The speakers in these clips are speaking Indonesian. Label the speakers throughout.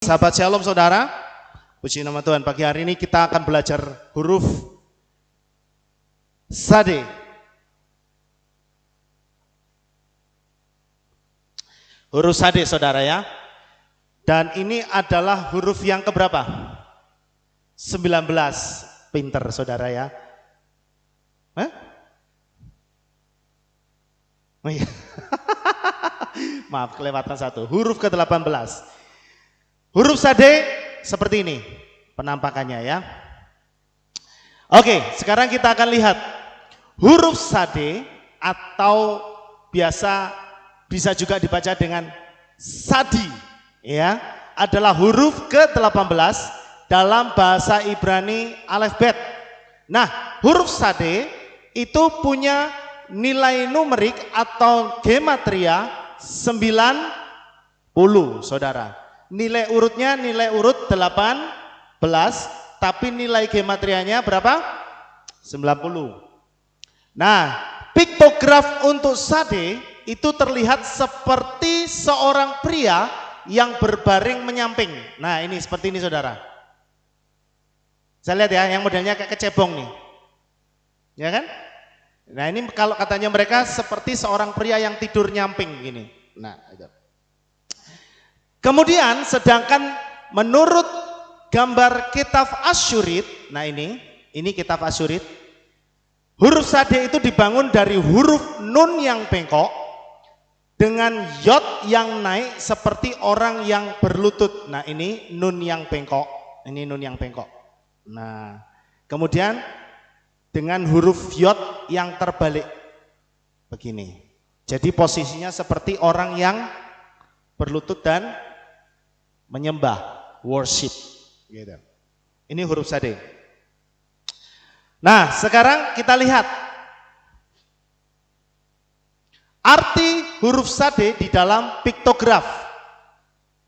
Speaker 1: Sahabat Shalom saudara, puji nama Tuhan, pagi hari ini kita akan belajar huruf Sade. Huruf Sade saudara ya. Dan ini adalah huruf yang keberapa? 19. Pinter saudara ya. Hah? Oh iya. Maaf, kelewatan satu. Huruf ke-18. Huruf Sade seperti ini penampakannya ya. Oke, sekarang kita akan lihat huruf Sade atau biasa bisa juga dibaca dengan Sadi ya, adalah huruf ke-18 dalam bahasa Ibrani alfabet. Nah, huruf Sade itu punya nilai numerik atau gematria 90 saudara. Nilai urutnya nilai urut 18, tapi nilai gematrianya berapa? 90. Nah, piktograf untuk Sade itu terlihat seperti seorang pria yang berbaring menyamping. Nah, ini seperti ini saudara. Saya lihat ya, yang modelnya kayak kecebong nih. Ya kan? Nah, ini kalau katanya mereka seperti seorang pria yang tidur nyamping gini. Nah, itu. Kemudian sedangkan menurut gambar kitab Asyurit, nah ini kitab Asyurit, huruf Sade itu dibangun dari huruf nun yang bengkok dengan yod yang naik seperti orang yang berlutut. Nah ini nun yang bengkok, ini nun yang bengkok. Nah kemudian dengan huruf yod yang terbalik begini. Jadi posisinya seperti orang yang berlutut dan menyembah, worship gitu. Ini huruf Sade. Nah sekarang kita lihat arti huruf Sade di dalam piktograf.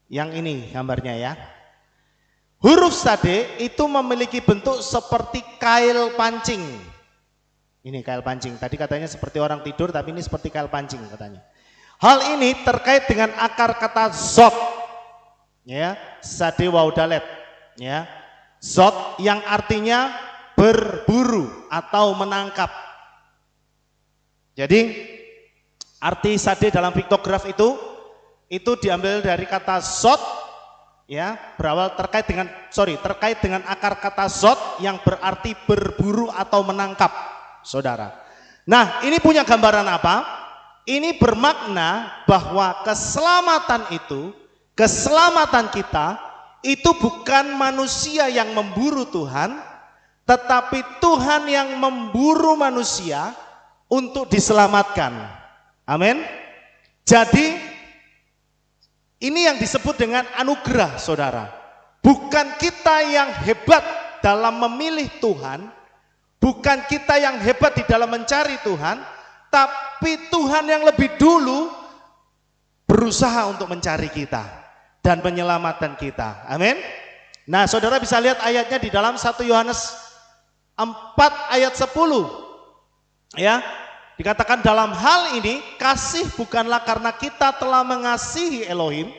Speaker 1: Yang ini gambarnya ya. Huruf Sade itu memiliki bentuk seperti kail pancing. Ini kail pancing, tadi katanya seperti orang tidur, tapi ini seperti kail pancing katanya. Hal ini terkait dengan akar kata zot, ya, Sade waw dalet, ya, zot yang artinya berburu atau menangkap. Jadi arti Sade dalam piktograf itu diambil dari kata zot, ya, berawal terkait dengan akar kata zot yang berarti berburu atau menangkap, saudara. Nah, ini punya gambaran apa? Ini bermakna bahwa keselamatan kita itu bukan manusia yang memburu Tuhan, tetapi Tuhan yang memburu manusia untuk diselamatkan. Amin. Jadi ini yang disebut dengan anugerah, saudara. Bukan kita yang hebat dalam memilih Tuhan, bukan kita yang hebat di dalam mencari Tuhan, tapi Tuhan yang lebih dulu berusaha untuk mencari kita dan menyelamatkan kita. Amin. Nah, saudara bisa lihat ayatnya di dalam 1 Yohanes 4 ayat 10. Ya, dikatakan dalam hal ini kasih bukanlah karena kita telah mengasihi Elohim,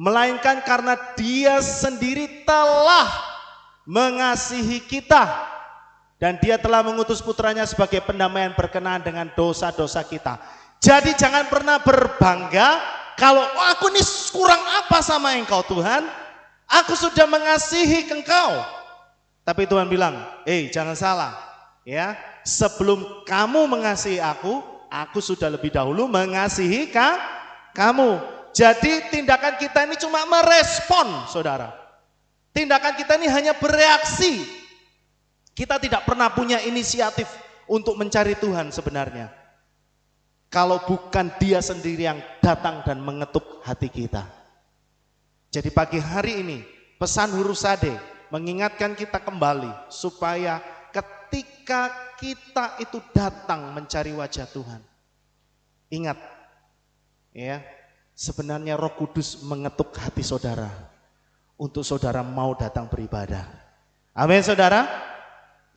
Speaker 1: melainkan karena Dia sendiri telah mengasihi kita. Dan Dia telah mengutus putranya sebagai pendamaian berkenaan dengan dosa-dosa kita. Jadi jangan pernah berbangga kalau aku ini kurang apa sama engkau Tuhan, aku sudah mengasihi engkau. Tapi Tuhan bilang, jangan salah ya, sebelum kamu mengasihi aku sudah lebih dahulu mengasihi kamu. Jadi tindakan kita ini cuma merespon, saudara. Tindakan kita ini hanya bereaksi. Kita tidak pernah punya inisiatif untuk mencari Tuhan sebenarnya. Kalau bukan Dia sendiri yang datang dan mengetuk hati kita. Jadi pagi hari ini pesan huruf Sade mengingatkan kita kembali supaya ketika kita itu datang mencari wajah Tuhan, ingat ya, sebenarnya Roh Kudus mengetuk hati saudara untuk saudara mau datang beribadah. Amin saudara.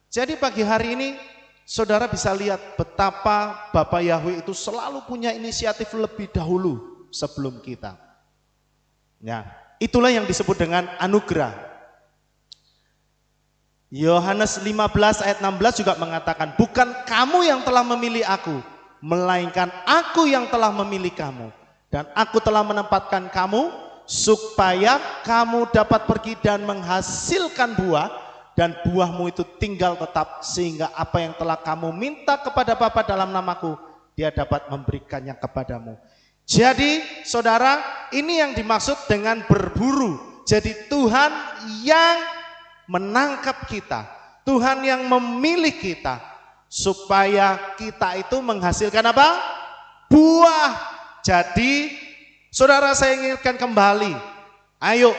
Speaker 1: Jadi pagi hari ini saudara bisa lihat betapa Bapak Yahweh itu selalu punya inisiatif lebih dahulu sebelum kita. Ya, Itulah yang disebut dengan anugerah. Yohanes 15 ayat 16 juga mengatakan, bukan kamu yang telah memilih aku, melainkan aku yang telah memilih kamu. Dan aku telah menempatkan kamu supaya kamu dapat pergi dan menghasilkan buah, dan buahmu itu tinggal tetap, sehingga apa yang telah kamu minta kepada Bapa dalam namaku, Dia dapat memberikannya kepadamu. Jadi saudara, ini yang dimaksud dengan berburu. Jadi Tuhan yang menangkap kita, Tuhan yang memilih kita, supaya kita itu menghasilkan apa? Buah. Jadi saudara, saya ingatkan kembali, ayo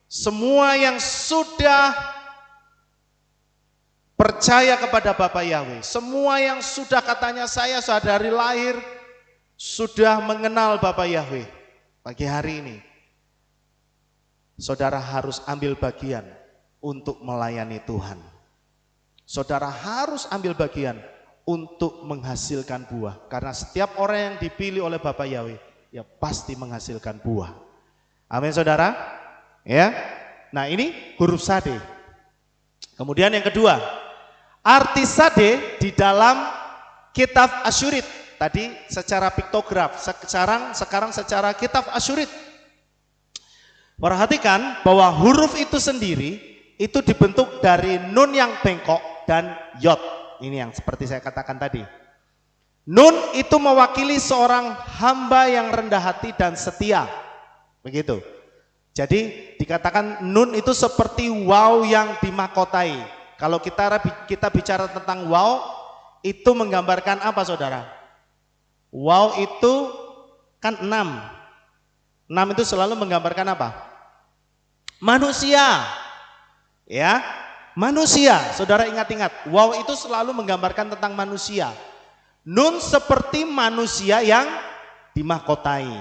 Speaker 1: semua yang sudah percaya kepada Bapa Yahweh, semua yang sudah katanya saya dari lahir sudah mengenal Bapa Yahweh, pagi hari ini saudara harus ambil bagian untuk melayani Tuhan. Saudara harus ambil bagian untuk menghasilkan buah, karena setiap orang yang dipilih oleh Bapa Yahweh ya pasti menghasilkan buah. Amin saudara. Ya. Nah, ini huruf sade. Kemudian yang kedua, arti sade di dalam kitab Asyurit. Tadi secara piktograf, sekarang secara kitab Asyurit. Perhatikan bahwa huruf itu sendiri itu dibentuk dari nun yang bengkok dan yod. Ini yang seperti saya katakan tadi. Nun itu mewakili seorang hamba yang rendah hati dan setia. Begitu. Jadi dikatakan nun itu seperti waw yang dimahkotai. Kalau kita bicara tentang waw, itu menggambarkan apa saudara? Waw itu kan 6. 6 itu selalu menggambarkan apa? Manusia. Ya, manusia. Saudara ingat-ingat, waw itu selalu menggambarkan tentang manusia. Nun seperti manusia yang dimahkotai,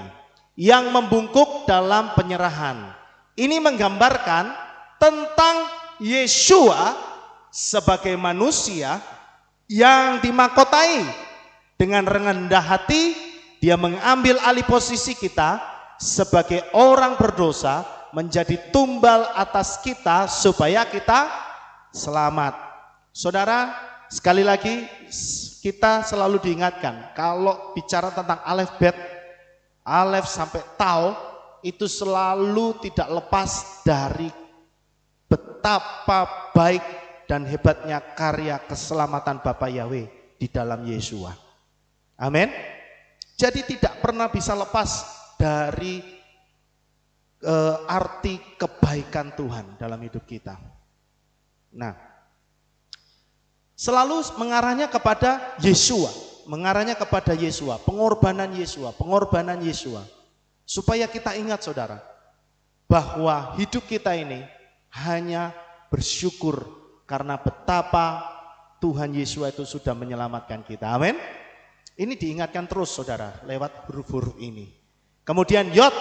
Speaker 1: yang membungkuk dalam penyerahan. Ini menggambarkan tentang Yeshua sebagai manusia yang dimahkotai. Dengan rendah hati, Dia mengambil alih posisi kita sebagai orang berdosa, menjadi tumbal atas kita supaya kita selamat. Saudara, sekali lagi kita selalu diingatkan, kalau bicara tentang alef bet, alef sampai tau, itu selalu tidak lepas dari betapa baik dan hebatnya karya keselamatan Bapa Yahweh di dalam Yeshua. Amin. Jadi tidak pernah bisa lepas dari arti kebaikan Tuhan dalam hidup kita. Nah, selalu mengarahnya kepada Yeshua, pengorbanan Yeshua, supaya kita ingat saudara, bahwa hidup kita ini hanya bersyukur karena betapa Tuhan Yesus itu sudah menyelamatkan kita. Amin. Ini diingatkan terus saudara lewat huruf-huruf ini. Kemudian Yod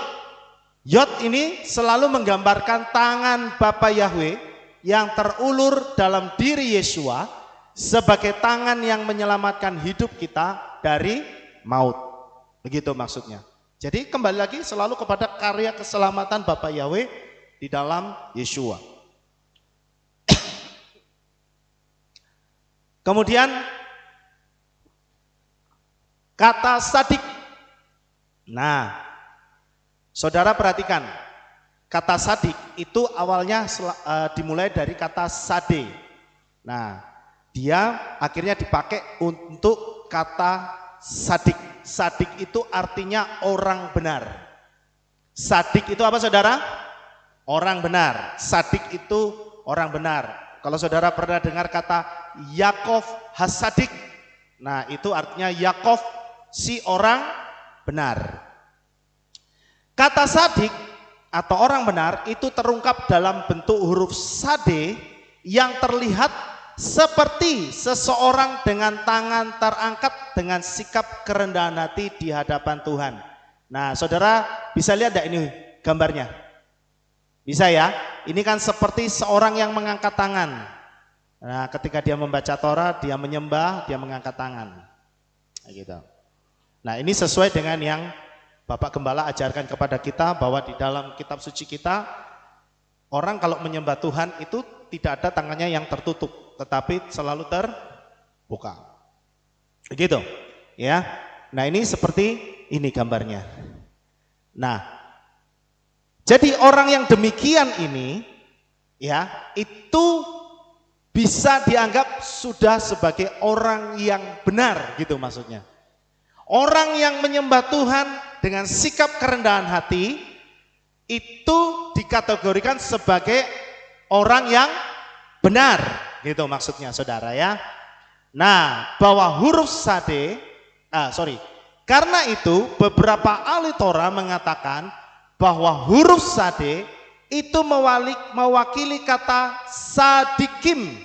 Speaker 1: ini selalu menggambarkan tangan Bapa Yahweh yang terulur dalam diri Yeshua sebagai tangan yang menyelamatkan hidup kita dari maut. Begitu maksudnya. Jadi kembali lagi selalu kepada karya keselamatan Bapa Yahweh di dalam Yeshua. Kemudian kata sadik. Nah, saudara perhatikan, kata sadik itu awalnya dimulai dari kata sade. Nah, dia akhirnya dipakai untuk kata sadik. Sadik itu artinya orang benar. Sadik itu apa saudara? Orang benar. Sadik itu orang benar. Kalau saudara pernah dengar kata Yakov Hasadik, nah itu artinya Yakov si orang benar. Kata sadik atau orang benar itu terungkap dalam bentuk huruf sade yang terlihat seperti seseorang dengan tangan terangkat dengan sikap kerendahan hati di hadapan Tuhan. Nah, saudara bisa lihat enggak ini gambarnya? Bisa ya? Ini kan seperti seorang yang mengangkat tangan. Nah, ketika dia membaca Torah, dia menyembah, dia mengangkat tangan. Nah, gitu. Nah, ini sesuai dengan yang Bapak Gembala ajarkan kepada kita bahwa di dalam kitab suci kita, orang kalau menyembah Tuhan itu tidak ada tangannya yang tertutup, tetapi selalu terbuka. Begitu, ya. Nah, ini seperti ini gambarnya. Nah, jadi orang yang demikian ini, ya, itu bisa dianggap sudah sebagai orang yang benar, gitu maksudnya. Orang yang menyembah Tuhan dengan sikap kerendahan hati itu dikategorikan sebagai orang yang benar, gitu maksudnya saudara ya. Nah, bahwa huruf sade, karena itu beberapa ahli Torah mengatakan bahwa huruf sade itu mewakili kata sadikim.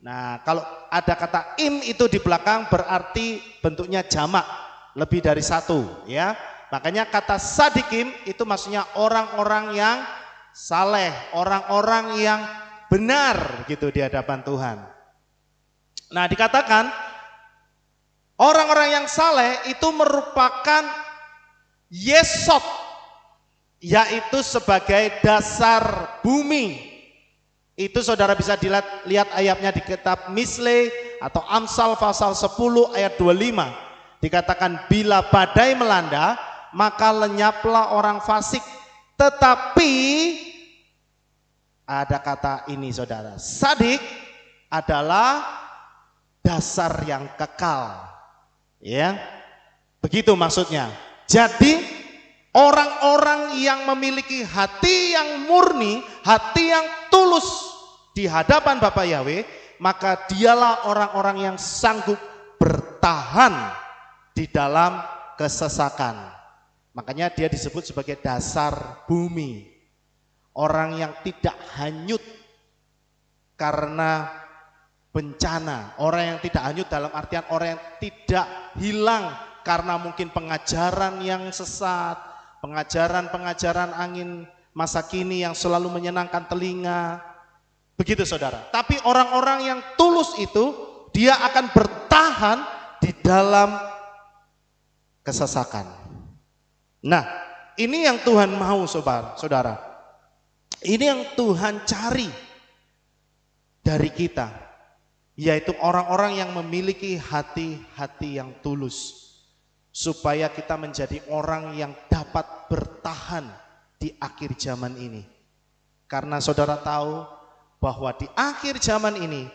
Speaker 1: Nah, kalau ada kata im itu di belakang berarti bentuknya jamak, lebih dari satu, ya. Makanya kata sadikim itu maksudnya orang-orang yang saleh, orang-orang yang benar gitu di hadapan Tuhan. Nah, dikatakan orang-orang yang saleh itu merupakan yesod, yaitu sebagai dasar bumi. Itu saudara bisa lihat ayatnya di kitab Misle atau Amsal pasal 10 ayat 25. Dikatakan bila badai melanda maka lenyaplah orang fasik, tetapi ada kata ini saudara, sadik adalah dasar yang kekal, ya, begitu maksudnya. Jadi orang-orang yang memiliki hati yang murni, hati yang tulus di hadapan Bapa Yahweh, maka dialah orang-orang yang sanggup bertahan di dalam kesesakan. Makanya dia disebut sebagai dasar bumi. Orang yang tidak hanyut karena bencana, orang yang tidak hanyut dalam artian orang yang tidak hilang karena mungkin pengajaran yang sesat, pengajaran angin masa kini yang selalu menyenangkan telinga. Begitu saudara. Tapi orang-orang yang tulus itu dia akan bertahan di dalam kesesakan. Nah, ini yang Tuhan mau saudara. Ini yang Tuhan cari dari kita, yaitu orang-orang yang memiliki hati-hati yang tulus, supaya kita menjadi orang yang dapat bertahan di akhir zaman ini. Karena saudara tahu bahwa di akhir zaman ini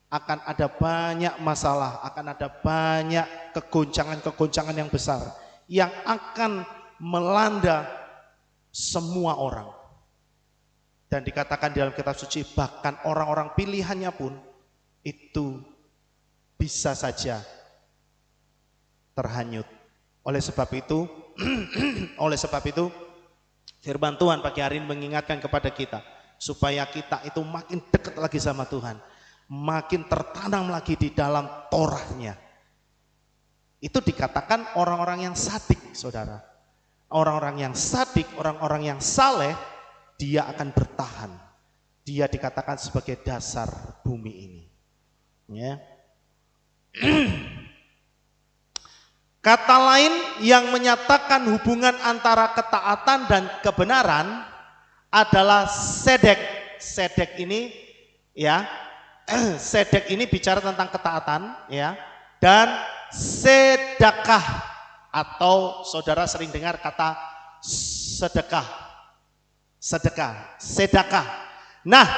Speaker 1: akan ada banyak masalah, akan ada banyak kegoncangan-kegoncangan yang besar yang akan melanda semua orang. Dan dikatakan di dalam kitab suci bahkan orang-orang pilihannya pun itu bisa saja terhanyut. Oleh sebab itu firman Tuhan pagi hari ini mengingatkan kepada kita supaya kita itu makin dekat lagi sama Tuhan, makin tertanam lagi di dalam Torahnya. Itu dikatakan orang-orang yang sadik, saudara. Orang-orang yang sadik, orang-orang yang saleh, dia akan bertahan. Dia dikatakan sebagai dasar bumi ini. Ya. Kata lain yang menyatakan hubungan antara ketaatan dan kebenaran adalah sedek. Sedek ini, ya, sedek ini bicara tentang ketaatan, ya, dan sedekah atau saudara sering dengar kata sedekah. Sedekah. Nah,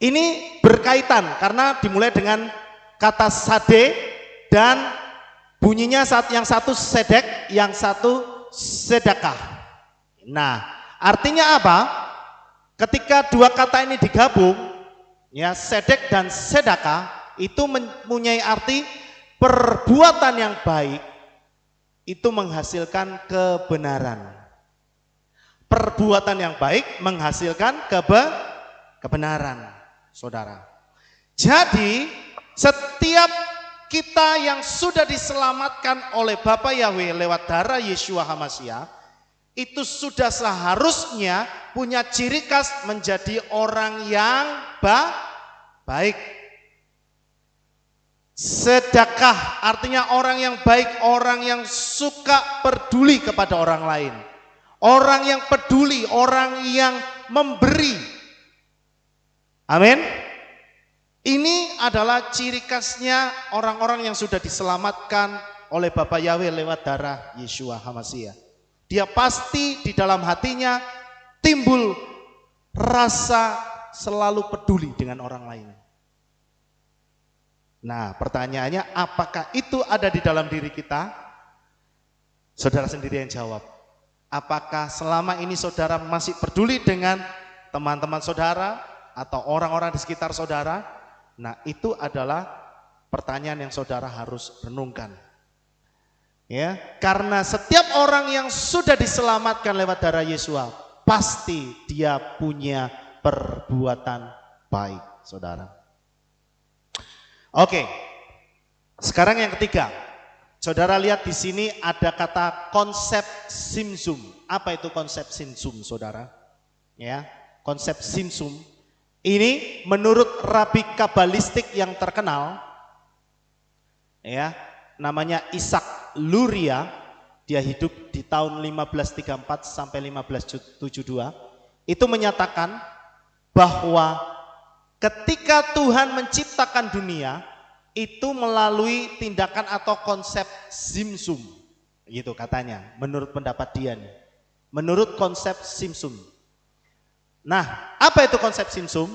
Speaker 1: ini berkaitan karena dimulai dengan kata sade dan bunyinya yang satu sedek, yang satu sedekah. Nah, artinya apa? Ketika dua kata ini digabung, ya, sedek dan sedekah itu mempunyai arti perbuatan yang baik itu menghasilkan kebenaran. Perbuatan yang baik menghasilkan kebenaran, saudara. Jadi setiap kita yang sudah diselamatkan oleh Bapa Yahweh lewat darah Yeshua HaMashiach, itu sudah seharusnya punya ciri khas menjadi orang yang baik. Sedekah artinya orang yang baik, orang yang suka peduli kepada orang lain. Orang yang peduli, orang yang memberi. Amin. Ini adalah ciri khasnya orang-orang yang sudah diselamatkan oleh Bapa Yahweh lewat darah Yeshua HaMashiach. Dia pasti di dalam hatinya timbul rasa selalu peduli dengan orang lain. Nah, pertanyaannya, apakah itu ada di dalam diri kita? Saudara sendiri yang jawab. Apakah selama ini saudara masih peduli dengan teman-teman saudara atau orang-orang di sekitar saudara? Nah, itu adalah pertanyaan yang saudara harus renungkan. Ya, karena setiap orang yang sudah diselamatkan lewat darah Yeshua, pasti dia punya perbuatan baik, saudara. Oke, sekarang yang ketiga, saudara lihat di sini ada kata konsep simsum. Apa itu konsep simsum, saudara? Ya, konsep simsum ini menurut rabi kabalistik yang terkenal, ya, namanya Ishak Luria. Dia hidup di tahun 1534 sampai 1572. Itu menyatakan bahwa ketika Tuhan menciptakan dunia, itu melalui tindakan atau konsep simsum, gitu katanya, menurut pendapat dia nih. Menurut konsep simsum. Nah, apa itu konsep simsum?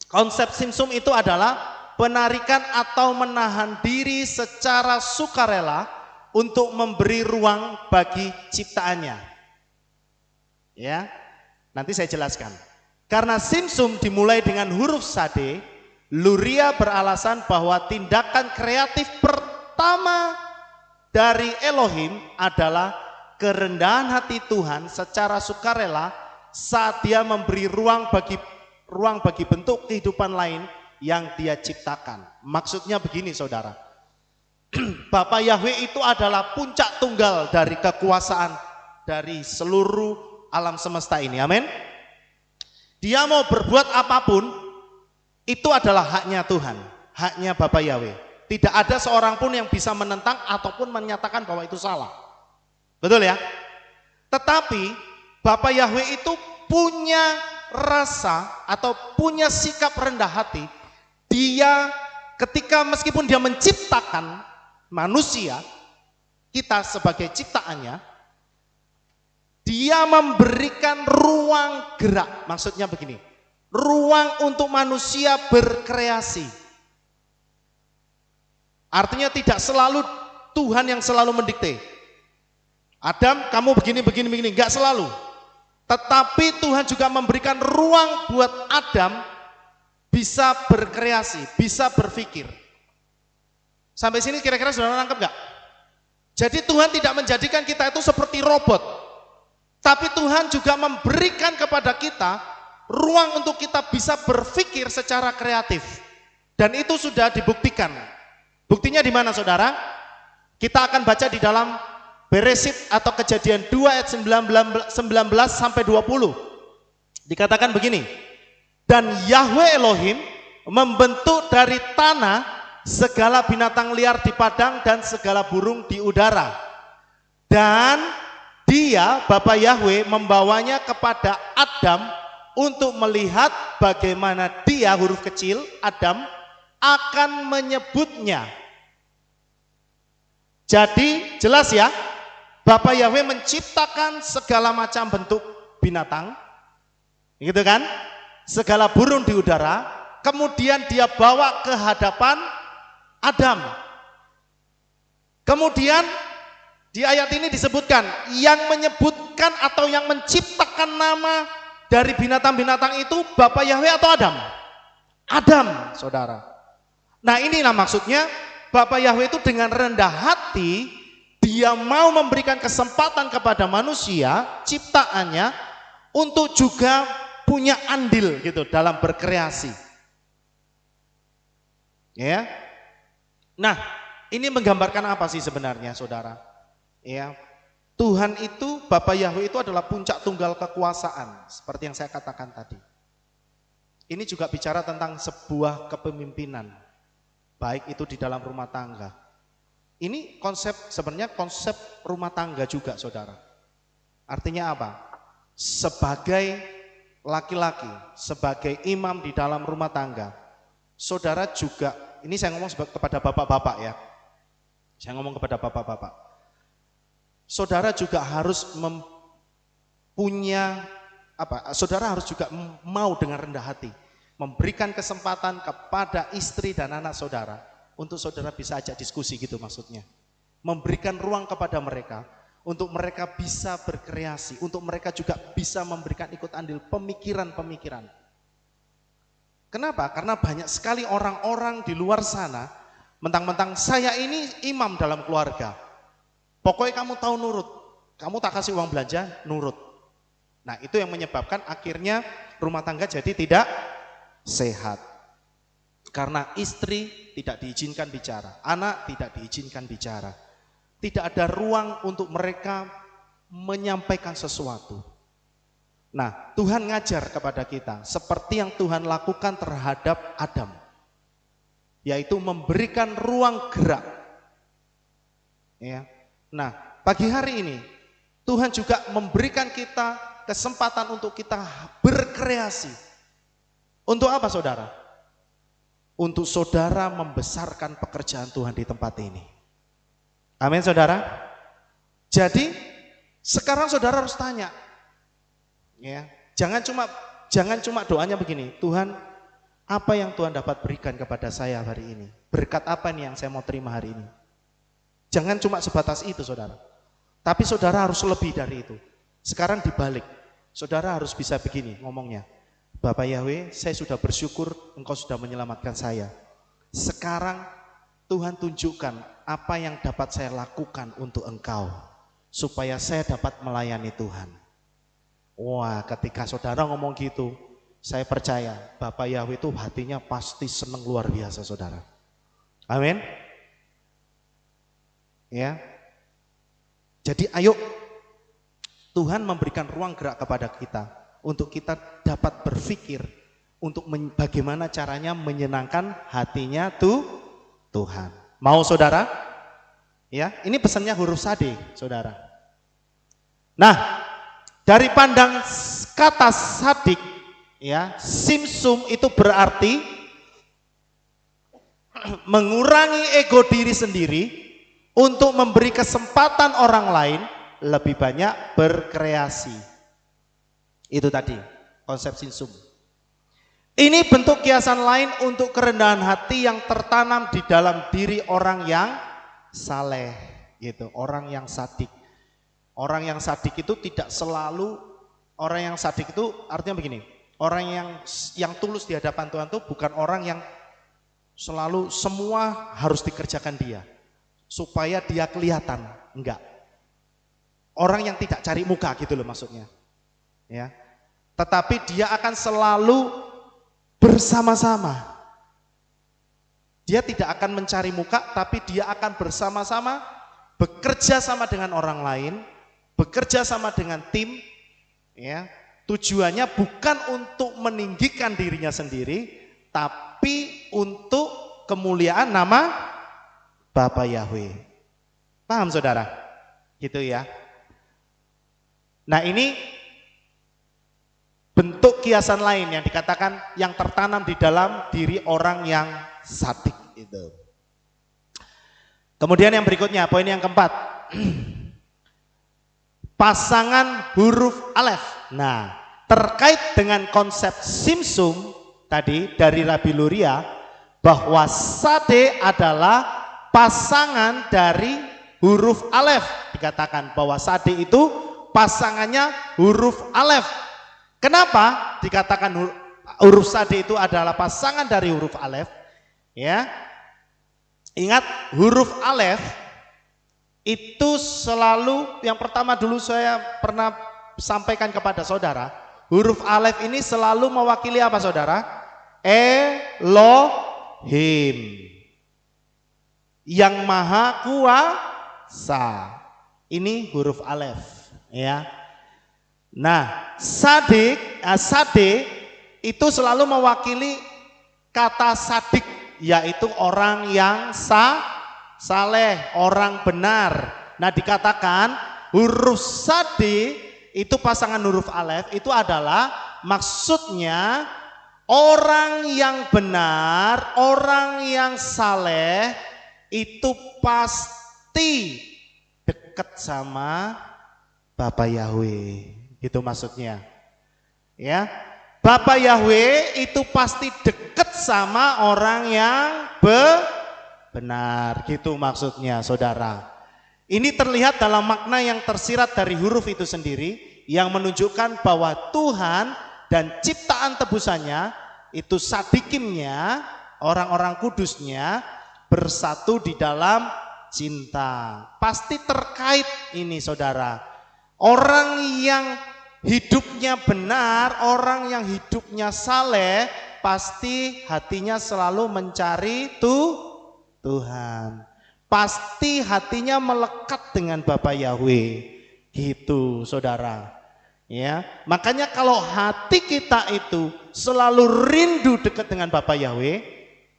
Speaker 1: Konsep simsum itu adalah penarikan atau menahan diri secara sukarela untuk memberi ruang bagi ciptaannya. Ya, nanti saya jelaskan. Karena simsum dimulai dengan huruf sade, Luria beralasan bahwa tindakan kreatif pertama dari Elohim adalah kerendahan hati Tuhan secara sukarela saat dia memberi ruang bagi bentuk kehidupan lain yang dia ciptakan. Maksudnya begini, saudara. Bapa Yahweh itu adalah puncak tunggal dari kekuasaan dari seluruh alam semesta ini. Amin. Dia mau berbuat apapun, itu adalah haknya Tuhan, haknya Bapa Yahweh. Tidak ada seorang pun yang bisa menentang ataupun menyatakan bahwa itu salah. Betul ya? Tetapi Bapa Yahweh itu punya rasa atau punya sikap rendah hati. Dia ketika meskipun dia menciptakan manusia, kita sebagai ciptaannya, dia memberikan ruang gerak. Maksudnya begini, ruang untuk manusia berkreasi. Artinya tidak selalu Tuhan yang selalu mendikte. Adam, kamu begini, enggak selalu. Tetapi Tuhan juga memberikan ruang buat Adam bisa berkreasi, bisa berpikir. Sampai sini kira-kira saudara nangkep enggak? Jadi Tuhan tidak menjadikan kita itu seperti robot. Tapi Tuhan juga memberikan kepada kita ruang untuk kita bisa berpikir secara kreatif. Dan itu sudah dibuktikan. Buktinya di mana, saudara? Kita akan baca di dalam Beresit atau Kejadian 2 ayat 19 sampai 20. Dikatakan begini, dan Yahweh Elohim membentuk dari tanah segala binatang liar di padang dan segala burung di udara. Dan dia, Bapa Yahweh, membawanya kepada Adam untuk melihat bagaimana dia, huruf kecil, Adam, akan menyebutnya. Jadi jelas ya, Bapa Yahweh menciptakan segala macam bentuk binatang, gitu kan? Segala burung di udara, kemudian dia bawa ke hadapan Adam. Kemudian di ayat ini disebutkan yang menyebutkan atau yang menciptakan nama dari binatang-binatang itu Bapa Yahweh atau Adam? Adam, saudara. Nah, inilah maksudnya Bapa Yahweh itu dengan rendah hati dia mau memberikan kesempatan kepada manusia ciptaannya untuk juga punya andil gitu dalam berkreasi. Ya. Nah, ini menggambarkan apa sih sebenarnya, saudara? Ya. Tuhan itu, Bapa Yahweh itu adalah puncak tunggal kekuasaan, seperti yang saya katakan tadi. Ini juga bicara tentang sebuah kepemimpinan. baik itu di dalam rumah tangga. Ini sebenarnya konsep rumah tangga juga, saudara. Artinya apa? Sebagai laki-laki, sebagai imam di dalam rumah tangga, saudara juga, ini saya ngomong kepada bapak-bapak ya. Saya ngomong kepada bapak-bapak. Saudara juga harus saudara harus juga mau dengan rendah hati memberikan kesempatan kepada istri dan anak saudara untuk saudara bisa ajak diskusi gitu maksudnya. Memberikan ruang kepada mereka untuk mereka bisa berkreasi, untuk mereka juga bisa memberikan ikut andil pemikiran-pemikiran. Kenapa? Karena banyak sekali orang-orang di luar sana mentang-mentang saya ini imam dalam keluarga. Pokoknya kamu tahu nurut, kamu tak kasih uang belanja, nurut. Nah itu yang menyebabkan akhirnya rumah tangga jadi tidak sehat. Karena istri tidak diizinkan bicara, anak tidak diizinkan bicara. Tidak ada ruang untuk mereka menyampaikan sesuatu. Nah Tuhan ngajar kepada kita seperti yang Tuhan lakukan terhadap Adam. Yaitu memberikan ruang gerak. Ya. Nah, pagi hari ini Tuhan juga memberikan kita kesempatan untuk kita berkreasi. Untuk apa saudara? Untuk saudara membesarkan pekerjaan Tuhan di tempat ini. Amin saudara. Jadi sekarang saudara harus tanya. Ya, jangan cuma doanya begini, Tuhan, apa yang Tuhan dapat berikan kepada saya hari ini? Berkat apa nih yang saya mau terima hari ini? Jangan cuma sebatas itu saudara. Tapi saudara harus lebih dari itu. Sekarang dibalik. Saudara harus bisa begini ngomongnya. Bapak Yahweh, saya sudah bersyukur Engkau sudah menyelamatkan saya. Sekarang Tuhan tunjukkan apa yang dapat saya lakukan untuk Engkau. Supaya saya dapat melayani Tuhan. Wah, ketika saudara ngomong gitu, saya percaya Bapak Yahweh itu hatinya pasti senang luar biasa saudara. Amin. Ya. Jadi ayo Tuhan memberikan ruang gerak kepada kita untuk kita dapat berpikir untuk bagaimana caranya menyenangkan hatinya Tuhan. Mau saudara? Ya, ini pesannya huruf sade, saudara. Nah, dari pandang kata sadik, ya, simsum itu berarti mengurangi ego diri sendiri untuk memberi kesempatan orang lain lebih banyak berkreasi. Itu tadi konsep simsum. Ini bentuk kiasan lain untuk kerendahan hati yang tertanam di dalam diri orang yang saleh, gitu, orang yang sadik. Orang yang sadik itu tidak selalu, orang yang sadik itu artinya begini, orang yang tulus di hadapan Tuhan itu bukan orang yang selalu semua harus dikerjakan dia supaya dia kelihatan, enggak. Orang yang tidak cari muka gitu loh maksudnya. Ya. Tetapi dia akan selalu bersama-sama. Dia tidak akan mencari muka, tapi dia akan bersama-sama, bekerja sama dengan orang lain, bekerja sama dengan tim. Ya. Tujuannya bukan untuk meninggikan dirinya sendiri, tapi untuk kemuliaan nama Bapa Yahweh. Paham saudara? Gitu ya. Nah ini bentuk kiasan lain yang dikatakan yang tertanam di dalam diri orang yang sadik itu. Kemudian yang berikutnya, poin yang keempat. Pasangan huruf alef. Nah, terkait dengan konsep simsum tadi dari Rabi Luria, bahwa sade adalah pasangan dari huruf alef. Dikatakan bahwa sade itu pasangannya huruf alef. Kenapa dikatakan huruf sade itu adalah pasangan dari huruf alef? Ya, ingat huruf alef itu selalu, yang pertama dulu saya pernah sampaikan kepada saudara, huruf alef ini selalu mewakili apa saudara? Elohim, yang maha kuasa. Ini huruf alef, ya. Nah, sade itu selalu mewakili kata sadik, yaitu orang yang saleh, orang benar. Nah, dikatakan huruf sade itu pasangan huruf alef itu adalah maksudnya orang yang benar, orang yang saleh itu pasti dekat sama Bapa Yahweh. Itu maksudnya. Ya. Bapa Yahweh itu pasti dekat sama orang yang benar. Gitu maksudnya, Saudara. Ini terlihat dalam makna yang tersirat dari huruf itu sendiri yang menunjukkan bahwa Tuhan dan ciptaan tebusannya itu sadikimnya, orang-orang kudusnya bersatu di dalam cinta. Pasti terkait ini, Saudara. Orang yang hidupnya benar, orang yang hidupnya saleh, pasti hatinya selalu mencari Tuhan. Pasti hatinya melekat dengan Bapa Yahweh. Gitu, Saudara. Ya, makanya kalau hati kita itu selalu rindu dekat dengan Bapa Yahweh,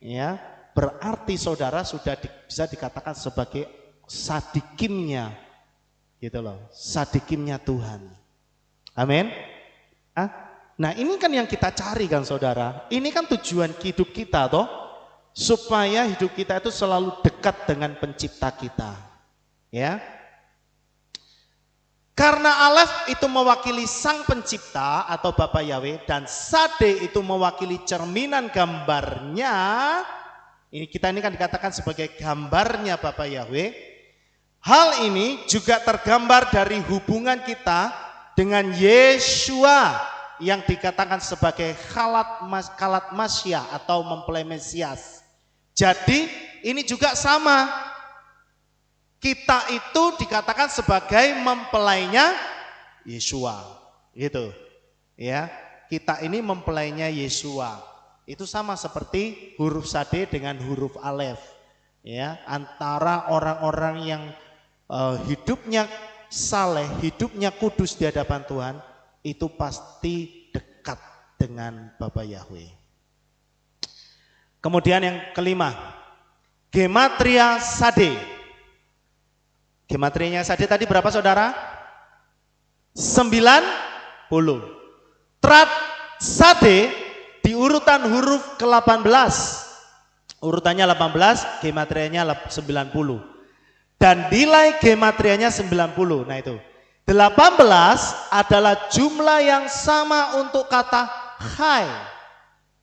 Speaker 1: ya, berarti saudara sudah bisa dikatakan sebagai sadikimnya, gitu loh, sadikimnya Tuhan. Amin. Nah, ini kan yang kita cari kan, saudara. Ini kan tujuan hidup kita, toh, supaya hidup kita itu selalu dekat dengan Pencipta kita, ya. Karena alef itu mewakili sang pencipta atau Bapa Yahweh dan sade itu mewakili cerminan gambarnya. Ini kan dikatakan sebagai gambarnya Bapa Yahweh. Hal ini juga tergambar dari hubungan kita dengan Yeshua yang dikatakan sebagai kalat Masya atau mempelai Mesias. Jadi ini juga sama. Kita itu dikatakan sebagai mempelainya Yeshua, gitu, ya. Kita ini mempelainya Yeshua. Itu sama seperti huruf sade dengan huruf alef, ya. Antara orang-orang yang hidupnya saleh, hidupnya kudus di hadapan Tuhan, itu pasti dekat dengan Bapa Yahweh. Kemudian yang kelima, gematria sade. Gematrianya sade tadi berapa, saudara? 90. Trat sade di urutan huruf ke-18. Urutannya 18, gematrianya 90. Dan nilai gematrianya 90. Nah itu. 18 adalah jumlah yang sama untuk kata Chai.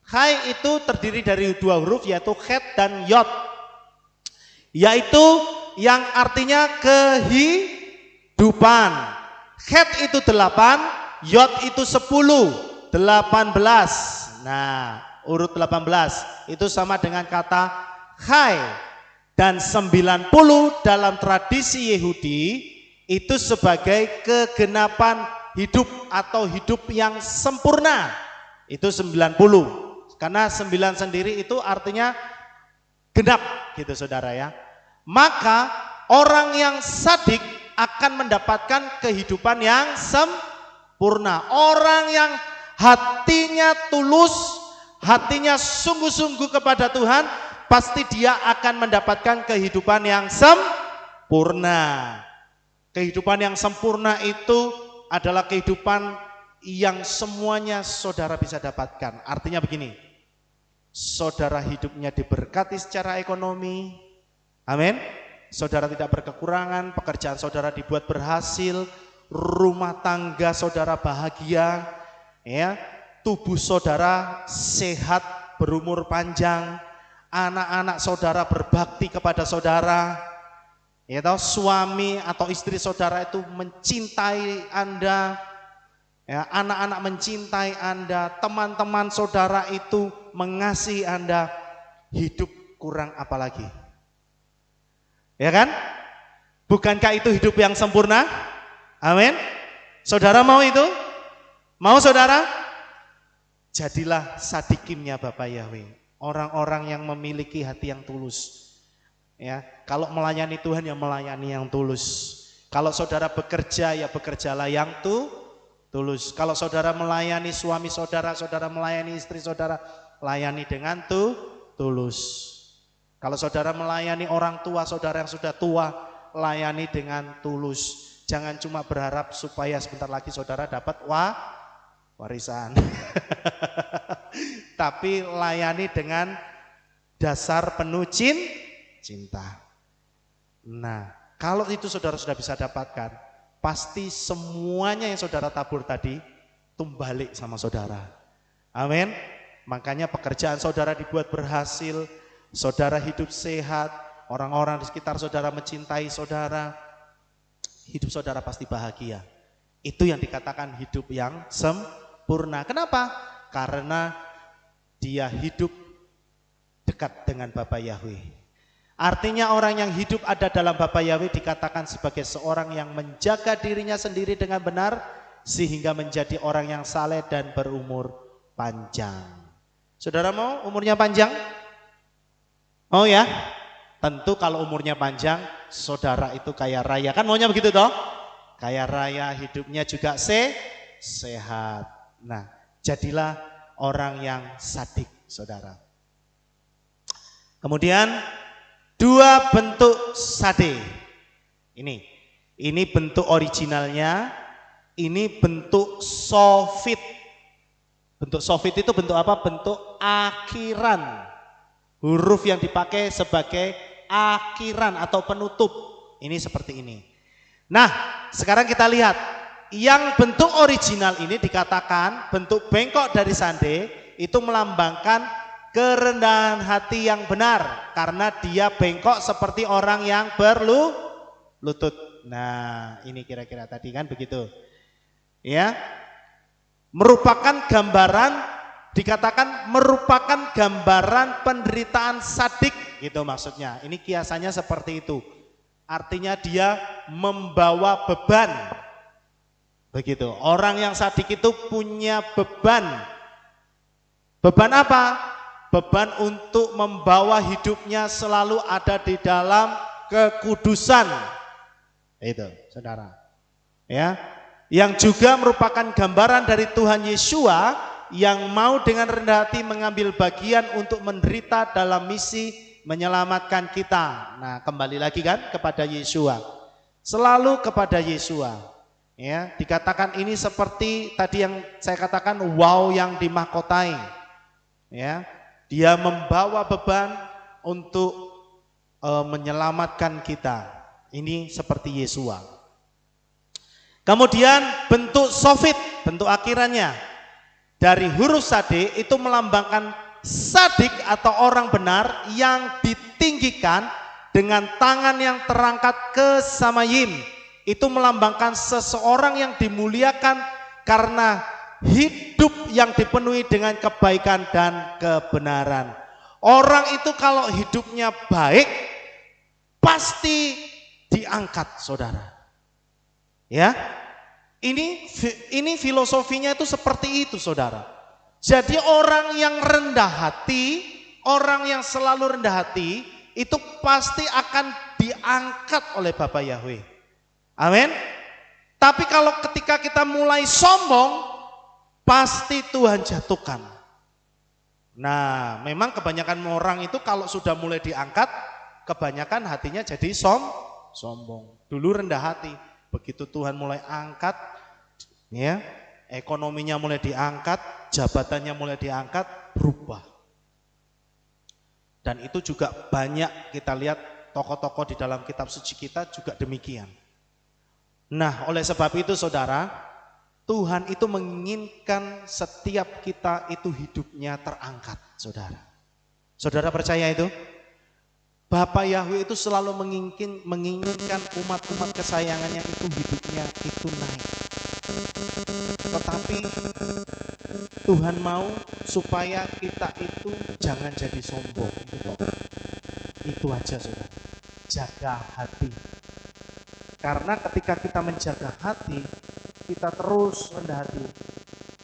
Speaker 1: Chai itu terdiri dari dua huruf yaitu Chet dan Yod. Yaitu yang artinya kehidupan. Chet itu 8, Yod itu 10, 18. Nah, urut 18 itu sama dengan kata Chai. Dan 90 dalam tradisi Yahudi itu sebagai kegenapan hidup atau hidup yang sempurna. Itu 90. Karena 9 sendiri itu artinya genap gitu, saudara, ya. Maka orang yang sadik akan mendapatkan kehidupan yang sempurna. Orang yang hatinya tulus, hatinya sungguh-sungguh kepada Tuhan, pasti dia akan mendapatkan kehidupan yang sempurna. Kehidupan yang sempurna itu adalah kehidupan yang semuanya saudara bisa dapatkan. Artinya begini, saudara hidupnya diberkati secara ekonomi, amin. Saudara tidak berkekurangan, pekerjaan saudara dibuat berhasil, rumah tangga saudara bahagia, ya, tubuh saudara sehat, berumur panjang, anak-anak saudara berbakti kepada saudara, ya, tahu, suami atau istri saudara itu mencintai Anda, ya, anak-anak mencintai Anda, teman-teman saudara itu mengasihi Anda. Hidup kurang apa lagi? Ya kan? Bukankah itu hidup yang sempurna? Amin. Saudara mau itu? Mau, saudara? Jadilah sadikimnya Bapa Yahweh. Orang-orang yang memiliki hati yang tulus. Ya, kalau melayani Tuhan ya melayani yang tulus. Kalau saudara bekerja ya bekerjalah yang tulus. Kalau saudara melayani suami saudara, saudara melayani istri saudara, layani dengan tulus. tulus. Kalau saudara melayani orang tua, saudara yang sudah tua, layani dengan tulus. Jangan cuma berharap supaya sebentar lagi saudara dapat warisan. Tapi layani dengan dasar penuh cinta. Nah, kalau itu saudara sudah bisa dapatkan, pasti semuanya yang saudara tabur tadi tumbalik sama saudara. Amin. Makanya pekerjaan saudara dibuat berhasil, saudara hidup sehat, orang-orang di sekitar saudara mencintai saudara, hidup saudara pasti bahagia. Itu yang dikatakan hidup yang sempurna. Kenapa? Karena dia hidup dekat dengan Bapa Yahweh. Artinya orang yang hidup ada dalam Bapa Yahweh dikatakan sebagai seorang yang menjaga dirinya sendiri dengan benar sehingga menjadi orang yang saleh dan berumur panjang. Saudara mau umurnya panjang? Mau ya? Tentu kalau umurnya panjang, saudara itu kaya raya. Kan maunya begitu toh? Kaya raya, hidupnya juga sehat. Nah, jadilah orang yang sadik, saudara. Kemudian dua bentuk sade. Ini bentuk originalnya, ini bentuk sofit. Bentuk sofit itu bentuk apa? Bentuk akhiran. Huruf yang dipakai sebagai akhiran atau penutup. Ini seperti ini. Nah, sekarang kita lihat. Yang bentuk original ini dikatakan bentuk bengkok dari sande itu melambangkan kerendahan hati yang benar karena dia bengkok seperti orang yang berlutut. Nah, ini kira-kira tadi kan begitu. Ya. Merupakan gambaran, dikatakan merupakan gambaran penderitaan sadik gitu maksudnya. Ini kiasannya seperti itu. Artinya dia membawa beban. Begitu. Orang yang sadik itu punya beban. Beban apa? Beban untuk membawa hidupnya selalu ada di dalam kekudusan. Itu, saudara. Ya, yang juga merupakan gambaran dari Tuhan Yeshua yang mau dengan rendah hati mengambil bagian untuk menderita dalam misi menyelamatkan kita. Nah, kembali lagi kan kepada Yeshua. Selalu kepada Yeshua. Ya, dikatakan ini seperti tadi yang saya katakan wow yang dimahkotai. Ya. Dia membawa beban untuk menyelamatkan kita. Ini seperti Yeshua. Kemudian bentuk sofit, bentuk akhirannya. Dari huruf sade itu melambangkan sadik atau orang benar yang ditinggikan dengan tangan yang terangkat ke samayim. Itu melambangkan seseorang yang dimuliakan karena hidup yang dipenuhi dengan kebaikan dan kebenaran. Orang itu kalau hidupnya baik pasti diangkat, saudara. Ya, ini filosofinya itu seperti itu, saudara. Jadi orang yang rendah hati, orang yang selalu rendah hati itu pasti akan diangkat oleh Bapa Yahweh. Amin. Tapi kalau ketika kita mulai sombong, pasti Tuhan jatuhkan. Nah, memang kebanyakan orang itu kalau sudah mulai diangkat, kebanyakan hatinya jadi sombong. Dulu rendah hati, begitu Tuhan mulai angkat, ya, ekonominya mulai diangkat, jabatannya mulai diangkat, berubah. Dan itu juga banyak kita lihat tokoh-tokoh di dalam kitab suci kita juga demikian. Nah, oleh sebab itu saudara, Tuhan itu menginginkan setiap kita itu hidupnya terangkat, saudara. Saudara percaya itu? Bapa Yahweh itu selalu menginginkan umat-umat kesayangannya itu hidupnya itu naik. Tetapi Tuhan mau supaya kita itu jangan jadi sombong. Itu aja, saudara. Jaga hati. Karena ketika kita menjaga hati, kita terus rendah hati.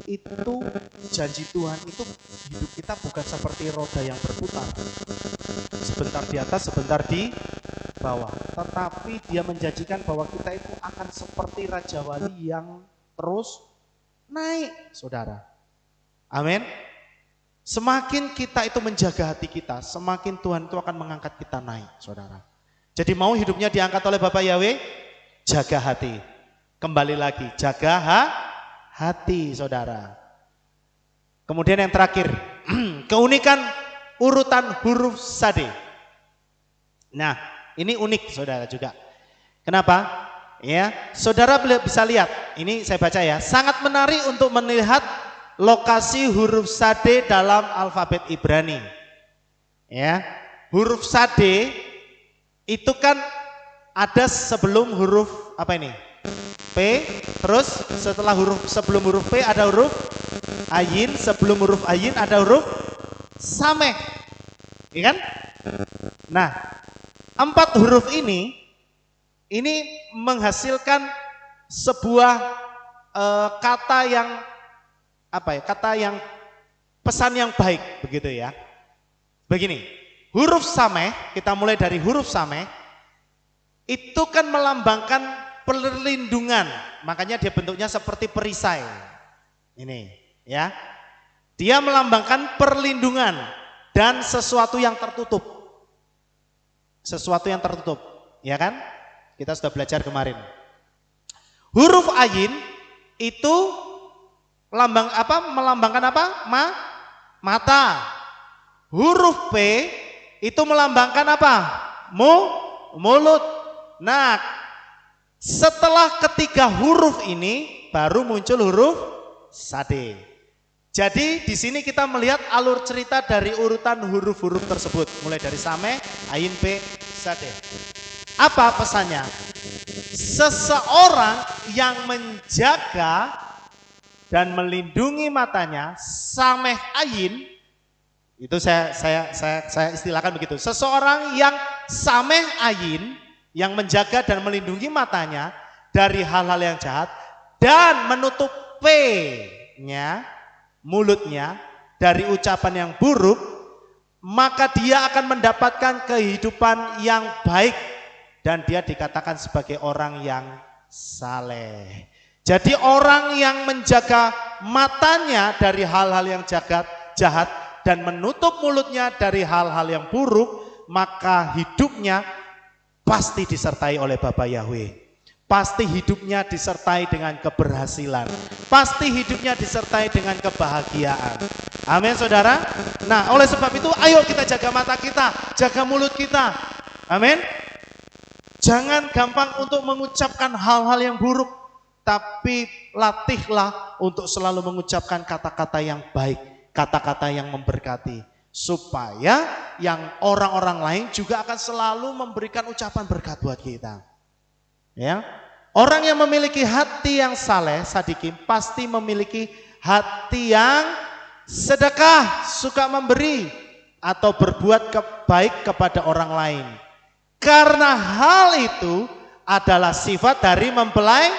Speaker 1: Itu janji Tuhan itu hidup kita bukan seperti roda yang berputar. Sebentar di atas, sebentar di bawah. Tetapi dia menjanjikan bahwa kita itu akan seperti Raja Wali yang terus naik, saudara. Amin. Semakin kita itu menjaga hati kita, semakin Tuhan itu akan mengangkat kita naik, saudara. Jadi mau hidupnya diangkat oleh Bapak Yahweh, jaga hati. Kembali lagi, jaga hati, saudara. Kemudian yang terakhir, keunikan urutan huruf sade. Nah, ini unik, saudara juga. Kenapa? Ya, saudara bisa lihat. Ini saya baca ya. Sangat menarik untuk melihat lokasi huruf sade dalam alfabet Ibrani. Ya, huruf sade itu kan ada sebelum huruf apa ini? P, terus sebelum huruf P ada huruf ayin, sebelum huruf ayin ada huruf sameh. Iya kan? Nah, 4 huruf ini menghasilkan sebuah kata yang kata yang pesan yang baik, begitu ya. Begini, huruf sameh, kita mulai dari huruf sameh, itu kan melambangkan perlindungan, makanya dia bentuknya seperti perisai. Ini ya, dia melambangkan perlindungan dan sesuatu yang tertutup. Sesuatu yang tertutup, ya kan? Kita sudah belajar kemarin. Huruf ayin itu melambangkan apa? Mata. Huruf P itu melambangkan apa? Mulut. Nah, setelah ketiga huruf ini baru muncul huruf sade. Jadi di sini kita melihat alur cerita dari urutan huruf-huruf tersebut, mulai dari sameh, ayin, P, sade. Apa pesannya? Seseorang yang menjaga dan melindungi matanya, sameh ayin, itu saya istilahkan begitu. Seseorang yang sameh ayin, yang menjaga dan melindungi matanya dari hal-hal yang jahat dan menutup P-nya, mulutnya, dari ucapan yang buruk, maka dia akan mendapatkan kehidupan yang baik dan dia dikatakan sebagai orang yang saleh. Jadi orang yang menjaga matanya dari hal-hal yang jahat dan menutup mulutnya dari hal-hal yang buruk, maka hidupnya pasti disertai oleh Bapa Yahweh. Pasti hidupnya disertai dengan keberhasilan. Pasti hidupnya disertai dengan kebahagiaan. Amin, saudara. Nah, oleh sebab itu ayo kita jaga mata kita, jaga mulut kita. Amin. Jangan gampang untuk mengucapkan hal-hal yang buruk, tapi latihlah untuk selalu mengucapkan kata-kata yang baik, kata-kata yang memberkati, supaya yang orang-orang lain juga akan selalu memberikan ucapan berkat buat kita. Ya, orang yang memiliki hati yang saleh, sadikim, pasti memiliki hati yang sedekah, suka memberi atau berbuat baik kepada orang lain. Karena hal itu adalah sifat dari mempelai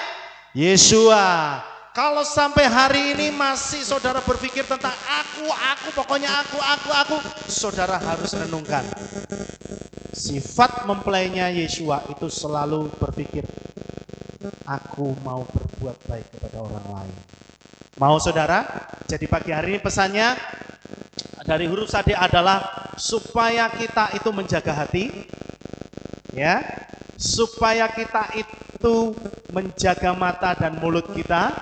Speaker 1: Yeshua. Kalau sampai hari ini masih saudara berpikir tentang aku, pokoknya aku, saudara harus renungkan. Sifat mempelainya Yeshua itu selalu berpikir, aku mau berbuat baik kepada orang lain. Mau saudara? Jadi pagi hari ini pesannya dari huruf sade adalah supaya kita itu menjaga hati, ya, supaya kita itu menjaga mata dan mulut kita,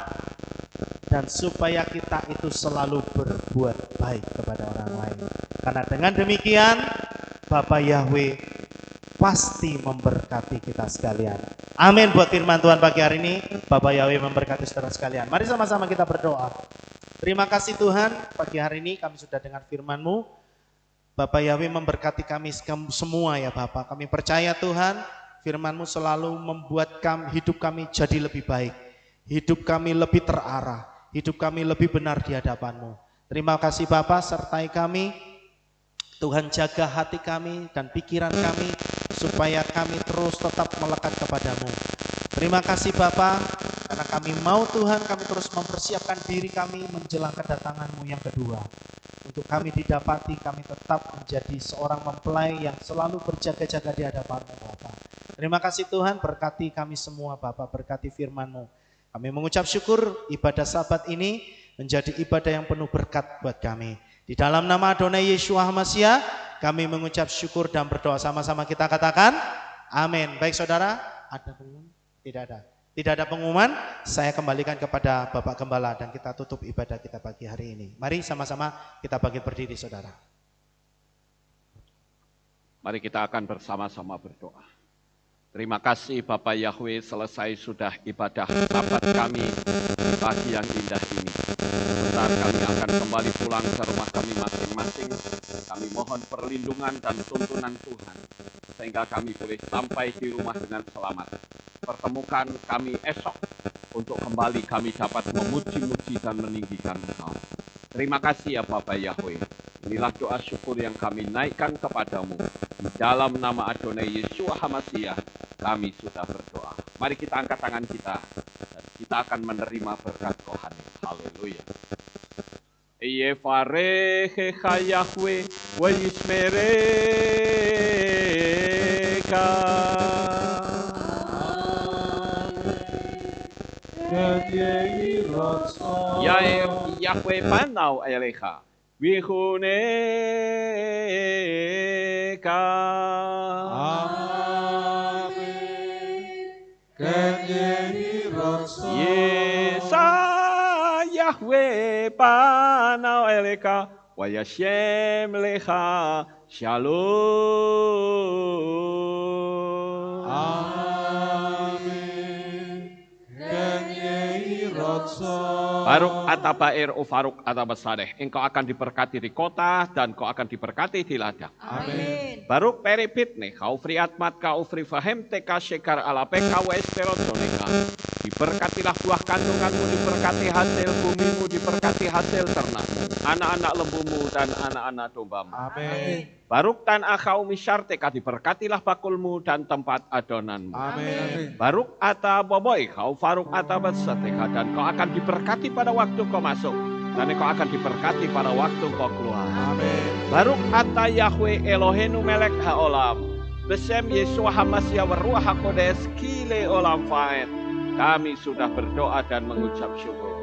Speaker 1: dan supaya kita itu selalu berbuat baik kepada orang lain. Karena dengan demikian Bapa Yahweh pasti memberkati kita sekalian. Amin buat firman Tuhan pagi hari ini. Bapa Yahweh memberkati saudara sekalian. Mari sama-sama kita berdoa. Terima kasih Tuhan, pagi hari ini kami sudah dengar firman-Mu. Bapa Yahweh memberkati kami semua ya Bapa. Kami percaya Tuhan, firman-Mu selalu membuat hidup kami jadi lebih baik. Hidup kami lebih terarah, hidup kami lebih benar di hadapan-Mu. Terima kasih Bapa, sertai kami. Tuhan jaga hati kami dan pikiran kami supaya kami terus tetap melekat kepadamu. Terima kasih Bapa, karena kami mau Tuhan, kami terus mempersiapkan diri kami menjelang kedatangan-Mu yang kedua. Untuk kami didapati, kami tetap menjadi seorang mempelai yang selalu berjaga-jaga di hadapan-Mu Bapa. Terima kasih Tuhan, berkati kami semua Bapa, berkati firman-Mu. Kami mengucap syukur ibadah Sabat ini menjadi ibadah yang penuh berkat buat kami. Di dalam nama Adonai Yeshua HaMashiach kami mengucap syukur dan berdoa, sama-sama kita katakan amin. Baik saudara, ada pengumuman? Tidak ada. Tidak ada pengumuman, saya kembalikan kepada Bapak Gembala dan kita tutup ibadah kita pagi hari ini. Mari sama-sama kita bangkit berdiri saudara.
Speaker 2: Mari kita akan bersama-sama berdoa. Terima kasih Bapak Yahweh, selesai sudah ibadah Sabat kami di pagi yang indah ini. Sebentar kami akan kembali pulang ke rumah kami masing-masing. Kami mohon perlindungan dan tuntunan Tuhan, sehingga kami boleh sampai di rumah dengan selamat. Pertemukan kami esok untuk kembali kami dapat memuji-muji dan meninggikan Engkau. Terima kasih ya Bapak Yahweh. Inilah doa syukur yang kami naikkan kepadamu. Di dalam nama Adonai Yeshua HaMashiach kami sudah berdoa. Mari kita angkat tangan kita dan kita akan menerima berkat rohani. Haleluya. Yevarechecha Yahweh wa yishmereka. Yair Yahweh panau elecha vichuneka. Yesa Yahweh panau elecha wa yashem lecha shalom. Baruk atabair ufaruk atabasadeh. Engkau akan diberkati di kota dan kau akan diberkati di ladang.
Speaker 3: Amin.
Speaker 2: Baruk peripitne kau friat mat kau fri fahem teka shekar ala peka wa esperotoneka. Diberkatilah buah kandunganmu, diberkati hasil bumimu, diberkati hasil ternakmu, anak-anak lembumu dan anak-anak dombamu.
Speaker 3: Amin.
Speaker 2: Baruk tan akau misyarteka, diberkatilah bakulmu dan tempat adonanmu.
Speaker 3: Amin.
Speaker 2: Baruk ata boboy kau faruk ata basateka, dan kau akan diberkati pada waktu kau masuk dan kau akan diberkati pada waktu kau keluar.
Speaker 3: Amin.
Speaker 2: Baruk ata Yahweh Elohenu melek haolam besem Yeshua HaMashiach waruah hakodes kile olam faed. Kami sudah berdoa dan mengucap syukur.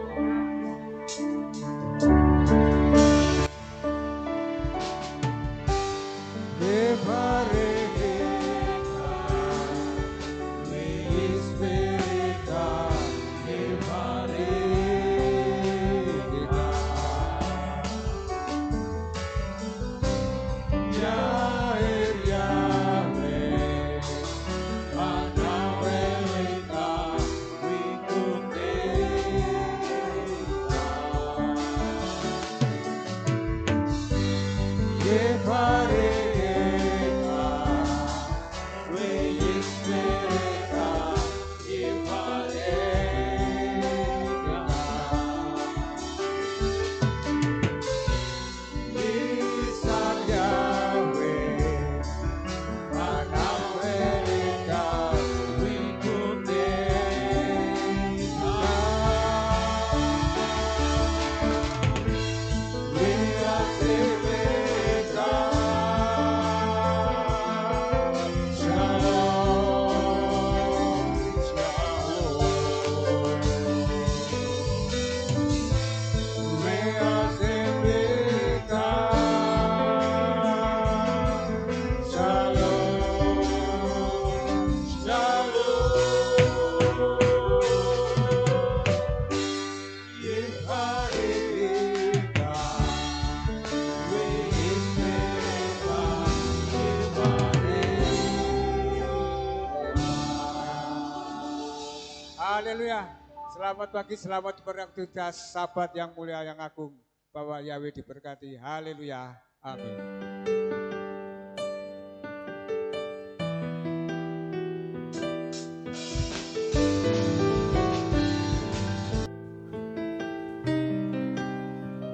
Speaker 3: Haleluya. Selamat pagi, selamat beraktivitas Sabat yang mulia, yang agung. Bapak Yahweh diberkati. Haleluya. Amin.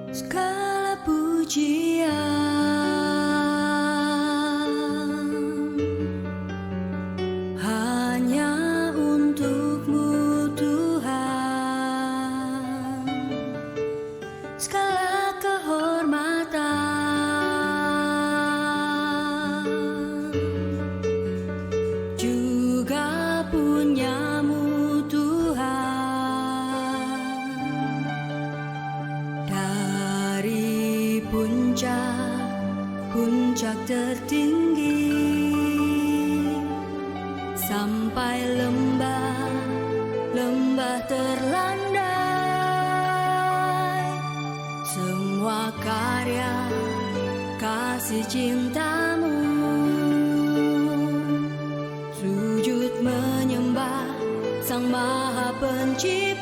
Speaker 4: Segala pujian hanya untukmu Tuhan, segala kehormatan puncak tertinggi, sampai lembah terlandai. Semua karya kasih cintamu, sujud menyembah Sang Maha Pencipta.